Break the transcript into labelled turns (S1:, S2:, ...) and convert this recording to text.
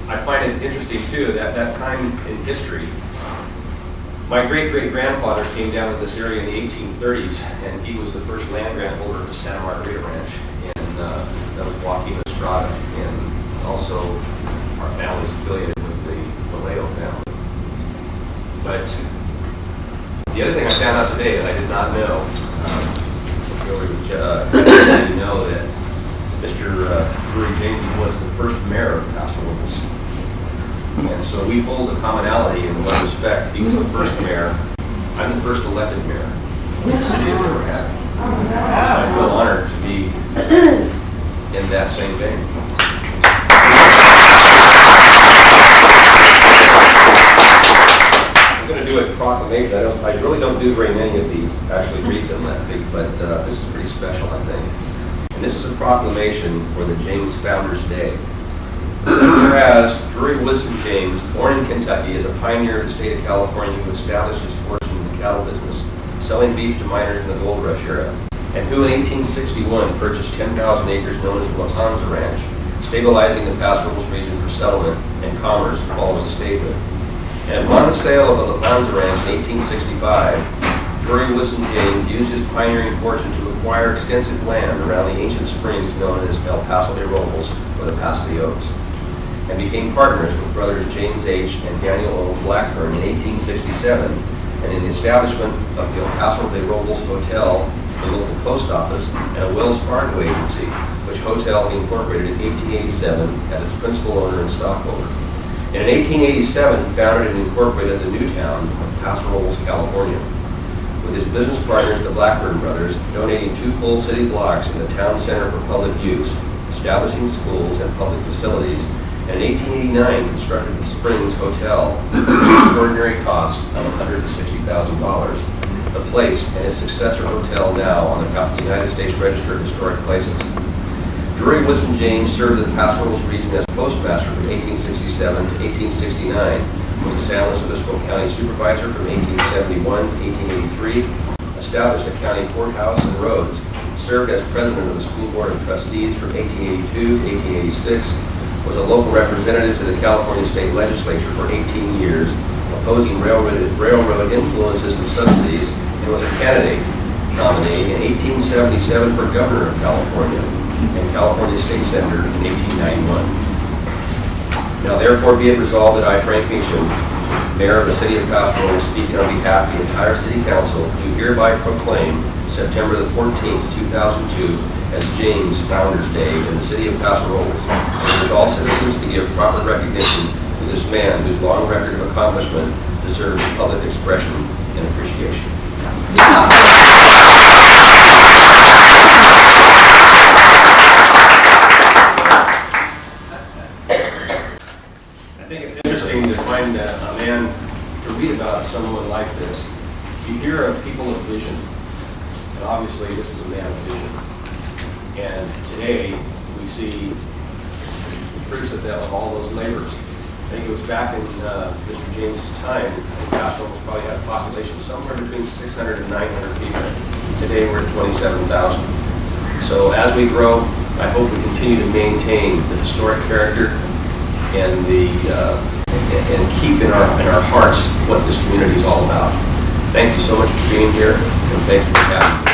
S1: I find it interesting too that that time in history, my great-great-grandfather came down to this area in the 1830s, and he was the first land grant holder of the Santa Margarita Ranch, and that was Joaquin Estrada, and also our family's affiliated with the Vallejo family. But the other thing I found out today that I did not know, you know that Mr. Drury James was the first mayor of Paso Robles. And so we hold a commonality in one respect. He was the first mayor. I'm the first elected mayor the city has ever had. So I feel honored to be in that same vein. I'm going to do a proclamation. I really don't do very many of these, actually read them that big, but this is pretty special, I think. And this is a proclamation for the James Founders Day. Whereas Drury Woodson James, born in Kentucky, is a pioneer of the state of California who established his fortune in the cattle business, selling beef to miners in the gold rush era, and who in 1861 purchased 10,000 acres known as the La Panza Ranch, stabilizing the Paso Robles region for settlement and commerce following statehood. And upon the sale of the La Panza Ranch in 1865, Drury Woodson James used his pioneering fortune to acquire extensive land around the ancient springs known as El Paso de Robles, or the Paso de Oaks, and became partners with brothers James H. and Daniel O. Blackburn in 1867, and in the establishment of the El Paso de Robles Hotel, the local post office, and a Wells Fargo agency, which hotel he incorporated in 1887 as its principal owner and stockholder. And in 1887, he founded and incorporated the new town of Paso Robles, California, with his business partners, the Blackburn brothers, donating 2 full city blocks in the town center for public use, establishing schools and public facilities, and in 1889 constructed the Springs Hotel at an extraordinary cost of $160,000, the place and its successor hotel now on the United States Register of Historic Places. Drury Woodson James served the Paso Robles region as postmaster from 1867 to 1869, was a San Luis Obispo County supervisor from 1871 to 1883, established a county courthouse and roads, served as president of the school board of trustees from 1882 to 1886, was a local representative to the California State Legislature for 18 years, opposing railroad influences and subsidies, and was a candidate nominee in 1877 for governor of California and California State Senator in 1891. Now therefore be it resolved that I, Frank Mechum, Mayor of the City of Paso Robles, speaking on behalf of the entire City Council, do hereby proclaim September the 14th, 2002 as James Founders Day in the City of Paso Robles, and urge all citizens to give proper recognition to this man whose long record of accomplishment deserves public expression and appreciation. I think it's interesting to find a man to read about someone like this. You hear of people of vision, and obviously this was a man of vision. And today we see the fruits of all those labors. I think it was back in Mr. James' time, Paso Robles probably had a population somewhere between 600 and 900 people. Today we're at 27,000. So as we grow, I hope we continue to maintain the historic character and keep in our hearts what this community is all about. Thank you so much for being here, and thank you for having me.